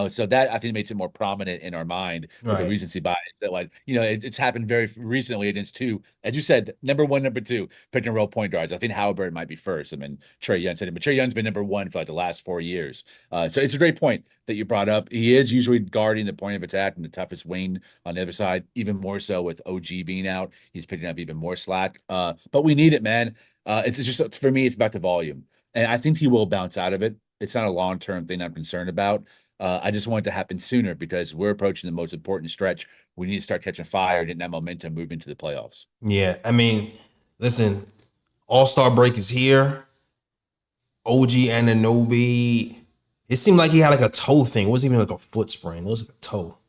So that I think makes it more prominent in our mind with the Right. recency bias that, like, it's happened very recently against 2, as you said, number 1, number 2 pick and roll point guards. I think Halliburton might be first. I mean, Trey Young said it, but Trey Young's been number 1 for like the last 4 years. So it's a great point that you brought up. He is usually guarding the point of attack and the toughest wing on the other side, even more so with OG being out. He's picking up even more slack. But we need it, man. It's just, for me, it's about the volume. And I think he will bounce out of it. It's not a long-term thing I'm concerned about. I just want it to happen sooner because we're approaching the most important stretch. We need to start catching fire and getting that momentum moving to the playoffs. Yeah. I mean, listen, All-Star break is here. OG Anunoby, it seemed like he had like a toe thing. It wasn't even like a foot sprain. It was like a toe.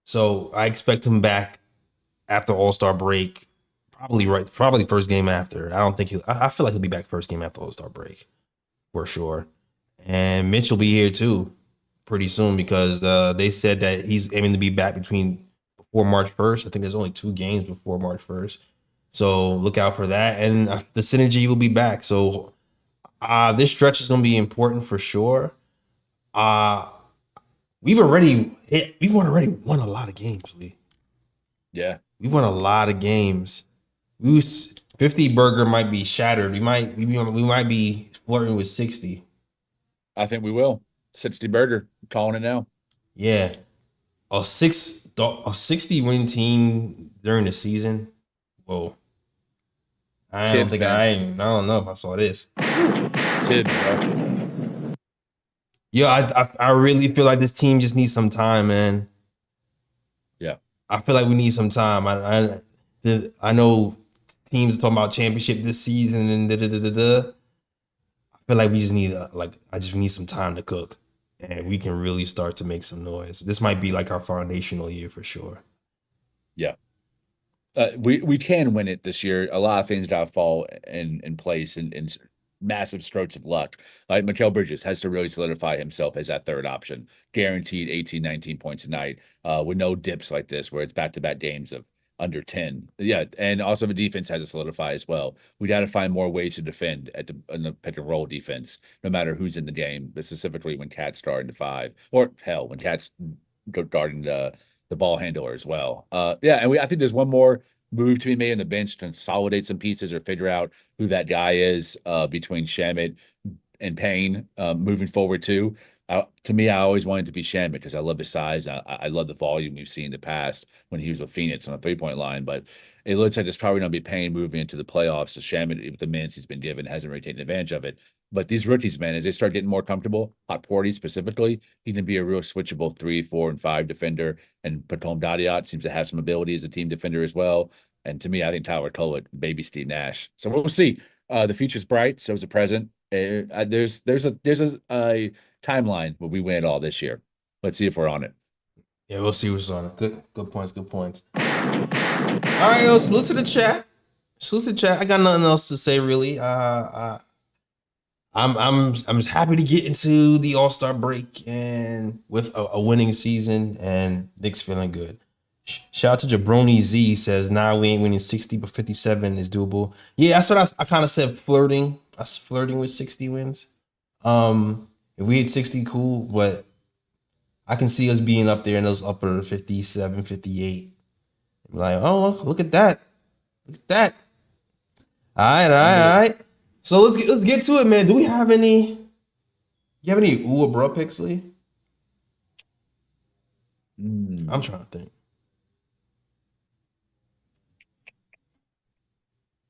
So I expect him back after All-Star break. Probably first game after. I don't think I feel like he'll be back first game after All-Star break for sure. And Mitch will be here too pretty soon because they said that he's aiming to be back before March 1st. I think there's only 2 games before March 1st. So look out for that. And the synergy will be back. So this stretch is going to be important for sure. We've already won a lot of games, Lee. Yeah. We've won a lot of games. 50 burger might be shattered. We might be flirting with 60. I think we will. 60 burger, calling it now. Yeah. A 60 win team during the season. Whoa. I don't know if I saw this. Tibbs, bro. Yeah, I really feel like this team just needs some time, man. Yeah. I feel like we need some time. I know teams talking about championship this season and da da da da da. I feel like we just need I just need some time to cook, and we can really start to make some noise. This might be like our foundational year for sure. Yeah. We can win it this year. A lot of things got to fall in place and massive strokes of luck. Like Mikal Bridges has to really solidify himself as that third option, guaranteed 18, 19 points a night, with no dips like this where it's back-to-back games of under 10. Yeah, and also the defense has to solidify as well. We got to find more ways to defend in the pick and roll defense, no matter who's in the game, but specifically when Cat's starting to five, or hell, when Cat's guarding the ball handler as well. Yeah, and I think there's one more move to be made on the bench to consolidate some pieces or figure out who that guy is between Shamet and Payne moving forward too. To me, I always wanted to be Shamet because I love his size. I love the volume we've seen in the past when he was with Phoenix on a 3-point line. But it looks like it's probably going to be Payne moving into the playoffs. So Shamet, with the minutes he's been given, hasn't really taken advantage of it. But these rookies, man, as they start getting more comfortable, Hot Porty specifically, he can be a real switchable 3, 4, and 5 defender. And Patom Dadiot seems to have some ability as a team defender as well. And to me, I think Tyler Collett, baby Steve Nash. So we'll see. The future's bright. So is the present. There's a timeline where we win it all this year. Let's see if we're on it. Yeah, we'll see what's on it. Good points. Good points. All right, yo, salute to the chat. Salute to the chat. I got nothing else to say really. I'm just happy to get into the All-Star break and with a winning season and Knicks feeling good. Shout out to Jabroni Z says, nah, we ain't winning 60, but 57 is doable. Yeah, that's what I kind of said, flirting. I was flirting with 60 wins. If we hit 60, cool, but I can see us being up there in those upper 57, 58. I'm like, oh, look at that. Look at that. All right. So let's get to it, man. Do we have any? You have any Uwa bro picks, Lee? I'm trying to think.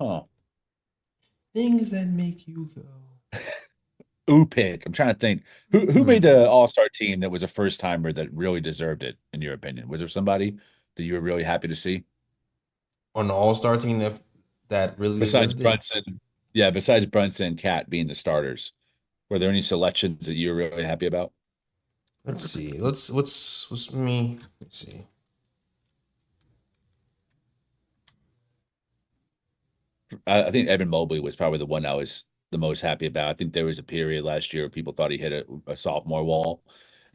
Huh. Things that make you go. Ooh, pick. I'm trying to think. Who made the All-Star team that was a first timer that really deserved it, in your opinion? Was there somebody that you were really happy to see? On the All-Star team that really Besides deserved it? Brunson. Yeah, besides Brunson and Cat being the starters. Were there any selections that you were really happy about? Let's see. What's me? Let's see. I think Evan Mobley was probably the one I was the most happy about. I think there was a period last year where people thought he hit a sophomore wall,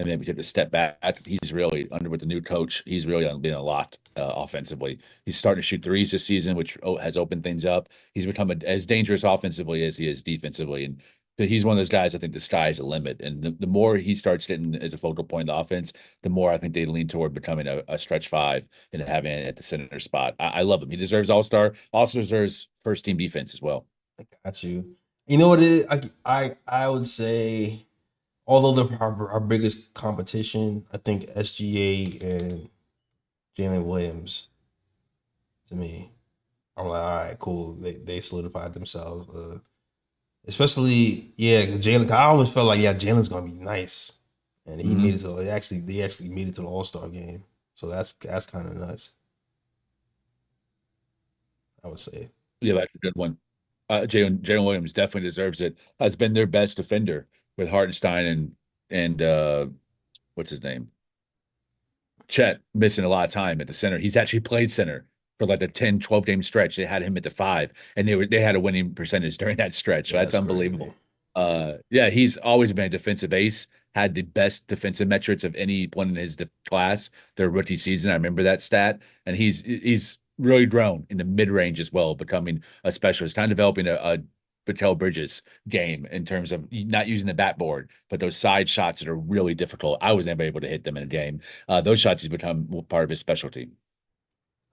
and then we took a step back. He's really under with the new coach. He's really been a lot offensively. He's starting to shoot threes this season, which has opened things up. He's become as dangerous offensively as he is defensively, and he's one of those guys. I think the sky is the limit, and the more he starts getting as a focal point of the offense, the more I think they lean toward becoming a stretch five and having it at the center spot. I love him. He deserves All-Star. Also deserves first team defense as well. I got you. You know what it is? I would say, although our biggest competition, I think SGA and Jalen Williams, to me, I'm like, all right, cool. They solidified themselves. Especially, yeah, Jalen. I always felt like, yeah, Jalen's gonna be nice, and he made it to. They actually made it to the All-Star game. So that's kind of nuts. I would say. Yeah, that's a good one. Jalen Williams definitely deserves it. Has been their best defender with Hartenstein and what's his name? Chet missing a lot of time at the center. He's actually played center for like a 10, 12 game stretch. They had him at the 5, and they had a winning percentage during that stretch. So that's unbelievable. Yeah, he's always been a defensive ace, had the best defensive metrics of anyone in his class their rookie season. I remember that stat. And he's really grown in the mid-range as well, becoming a specialist, kind of developing a Mikal Bridges game in terms of not using the backboard, but those side shots that are really difficult. I was never able to hit them in a game. Those shots he's become part of his specialty.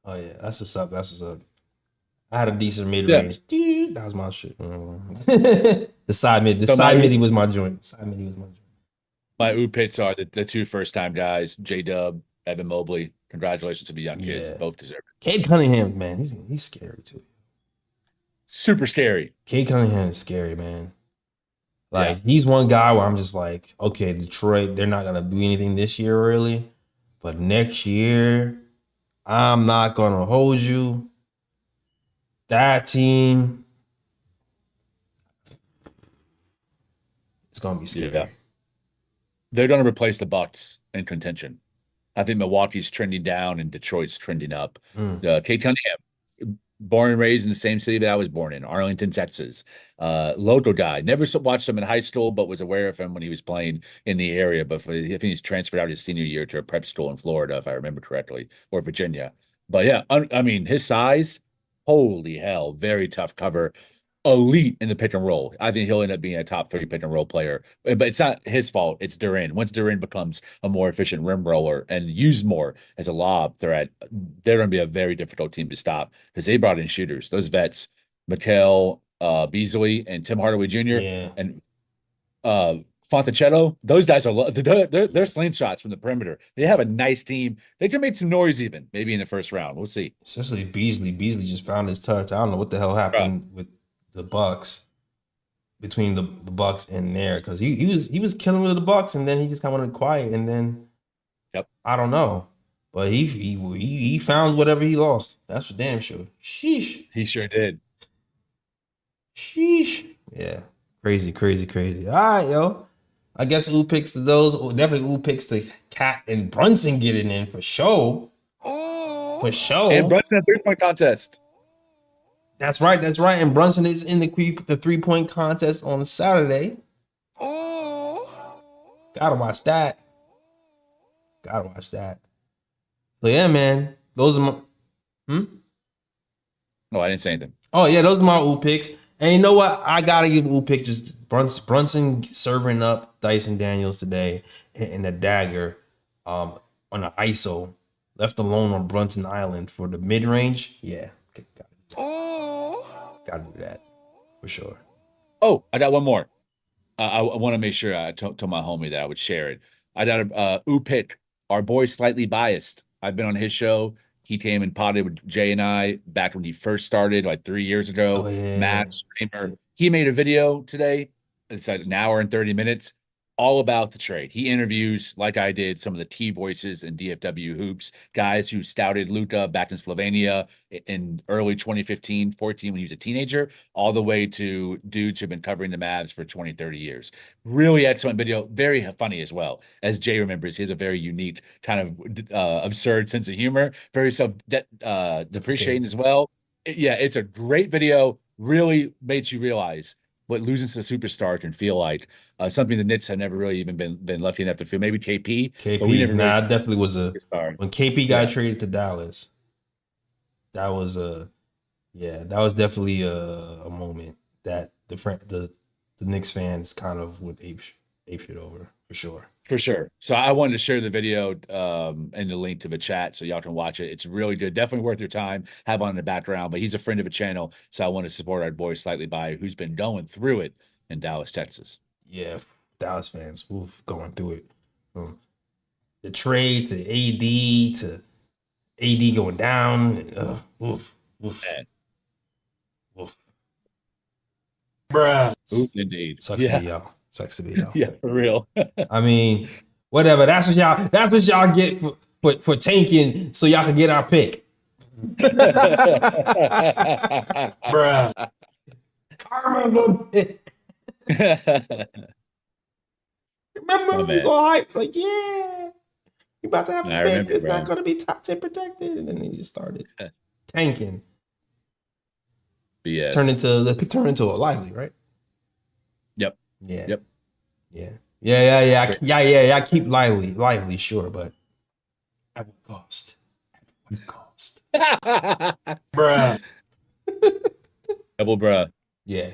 Oh yeah, that's what's up. That's what's up. I had a decent mid range. Yeah. That was my shit. The side midi was my joint. Side midi was my joint. My U pits are the two first time guys, J-Dub, Evan Mobley. Congratulations to the young kids. Both deserve it. Cade Cunningham, man, he's scary too. Super scary. Cade Cunningham is scary, man. Like he's one guy where I'm just like, okay, Detroit, they're not gonna do anything this year really, but next year, I'm not gonna hold you. That team, it's gonna be scary. Yeah. They're going to replace the Bucks in contention. I think Milwaukee's trending down and Detroit's trending up. Kate Cunningham, born and raised in the same city that I was born in, Arlington, Texas. Local guy. Never watched him in high school, but was aware of him when he was playing in the area. But I think he's transferred out his senior year to a prep school in Florida, if I remember correctly, or Virginia. But yeah, I mean, his size, holy hell, very tough cover. Elite in the pick and roll. I think he'll end up being a top 3 pick and roll player, but it's not his fault. It's Duren. Once Duren becomes a more efficient rim roller and used more as a lob threat, they're going to be a very difficult team to stop because they brought in shooters. Those vets, Mikal Beasley and Tim Hardaway Jr. and Fontecchio, those guys are they're slingshots from the perimeter. They have a nice team. They can make some noise even maybe in the first round. We'll see. Especially Beasley. Beasley just found his touch. I don't know what the hell happened with the Bucks, between the Bucks and there, because he was killing with the Bucks, and then he just kind of went quiet, and then I don't know, but he found whatever he lost. That's for damn sure. Sheesh. He sure did. Sheesh. Yeah. Crazy. All right, yo. I guess who picks those? Definitely who picks the Cat and Brunson getting in for sure. For sure. And Brunson a 3-point contest. That's right. And Brunson is in the 3-point contest on Saturday. Gotta watch that. So yeah, man. Those are my Oh, I didn't say anything. Oh yeah, those are my ooh picks. And you know what? I gotta give ooh pick just Brunson serving up Dyson Daniels today and the dagger on the ISO. Left alone on Brunson Island for the mid-range. Yeah. Gotta do that for sure. Oh, I got one more. I want to make sure I told my homie that I would share it. I got a ooh pick. Our boy Slightly Biased. I've been on his show. He came and potted with Jay and I back when he first started, like 3 years ago. Oh, yeah. Matt Streamer. He made a video today. It's like an hour and 30 minutes, all about the trade. He interviews, like I did, some of the key voices in DFW hoops, guys who scouted Luka back in Slovenia in early 2015, 14 when he was a teenager, all the way to dudes who've been covering the Mavs for 20, 30 years. Really excellent video. Very funny as well. As Jay remembers, he has a very unique kind of absurd sense of humor, very self-depreciating as well. It's a great video. Really makes you realize what losing to a superstar can feel like. Something the Knicks have never really even been lucky enough to feel. Maybe KP. But we never it definitely was when KP got traded to Dallas. That was definitely a moment that the Knicks fans kind of would ape shit over for sure. For sure. So I wanted to share the video and the link to the chat so y'all can watch it. It's really good. Definitely worth your time. Have on in the background. But he's a friend of the channel, so I want to support our boy Slightly By, who's been going through it in Dallas, Texas. Yeah, Dallas fans, going through it. From the trade to AD going down. Oof. Bruh. Oof, indeed. Sucks to be y'all. Yeah, for real. I mean, whatever. That's what y'all get for tanking so y'all can get our pick. Bruh. Karma's a bitch. Remember, we was all hyped, like, yeah, you about to have a pick. It's not going to be top 10 protected. And then he just started tanking. BS. The pick turned into a lively, right? Yep. Yeah. Yep. Yeah. I keep lively, sure, but at what cost? Bruh. Double bruh. Yeah.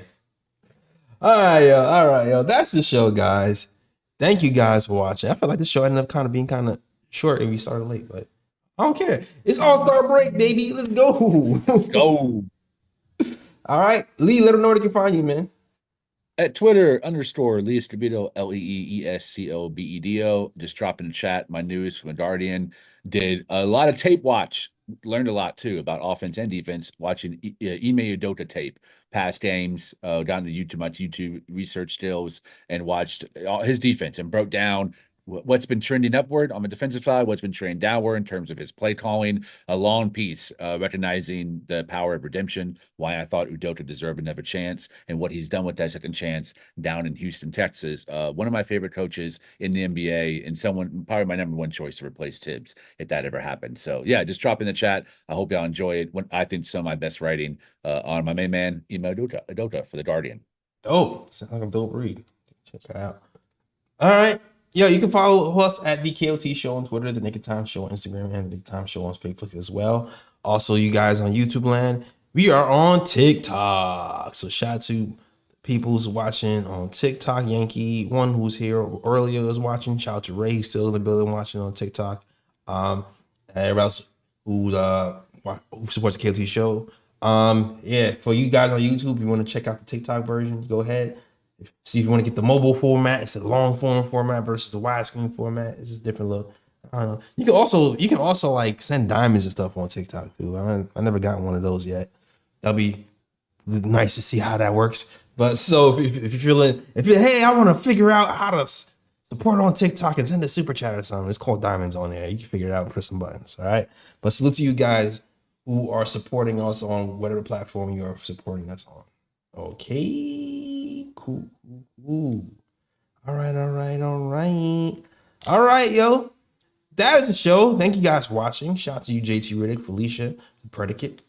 All right, yo. That's the show, guys. Thank you guys for watching. I feel like this show ended up kind of being kind of short if we started late, but I don't care. It's All-Star break, baby. Let's go. Go. All right. Lee, let them know where they can find you, man. At Twitter _Leescobedo, LEEESCOBEDO. Just dropping in the chat my news from the Guardian. Did a lot of tape watch. Learned a lot too about offense and defense. Watching Ime Udoka tape, past games. Got into YouTube, my YouTube research skills, and watched his defense and broke down what's been trending upward on the defensive side, what's been trending downward in terms of his play calling. A long piece recognizing the power of redemption, why I thought Udoka deserved another chance, and what he's done with that second chance down in Houston, Texas. One of my favorite coaches in the NBA, and someone probably my number one choice to replace Tibbs if that ever happened. So yeah, just drop in the chat. I hope y'all enjoy it. I think some of my best writing on my main man Ime Udoka for the Guardian. Dope. Sounds like a dope read. Check that out. All right. Yo, you can follow us at the KOT Show on Twitter, the Knick of Time Show on Instagram, and the Knick of Time Show on Facebook as well. Also, you guys on YouTube land, we are on TikTok. So shout out to people who's watching on TikTok. Yankee, one who was here earlier was watching. Shout out to Ray, he's still in the building watching on TikTok. And everybody else who supports the KOT Show. Yeah, for you guys on YouTube, if you want to check out the TikTok version, go ahead. See if you want to get the mobile format. It's a long form format versus the widescreen format. It's just different look. I don't know. You can also like send diamonds and stuff on TikTok too. I never got one of those yet. That'll be nice to see how that works. But so if you're hey, I want to figure out how to support on TikTok and send a super chat or something. It's called diamonds on there. You can figure it out and press some buttons. All right. But salute to you guys who are supporting us on whatever platform you are supporting us on. Okay, cool. Ooh. All right, yo. That is the show. Thank you guys for watching. Shout out to you, JT Riddick, Felicia, the Predicate,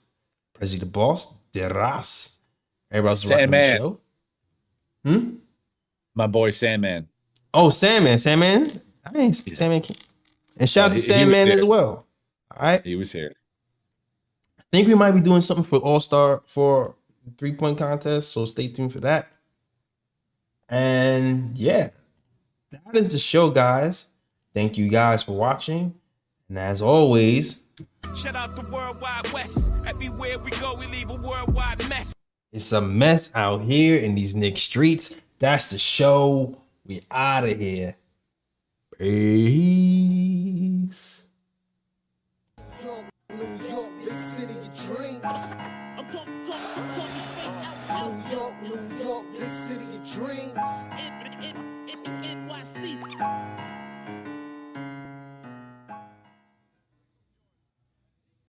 Prezi the Boss, Deras. Everybody else is watching the show. My boy Sandman. Oh, Sandman. Nice. Yeah. Sandman. And shout out to Sandman as well. All right. He was here. I think we might be doing something for All-Star for 3-point contest, so stay tuned for that. And yeah, that is the show, guys. Thank you guys for watching, and as always, shout out the Worldwide West. Everywhere we go, we leave a worldwide mess. It's a mess out here in these Knicks streets. That's the show. We out of here. Peace. New York, big city of dreams. New York, big city of dreams.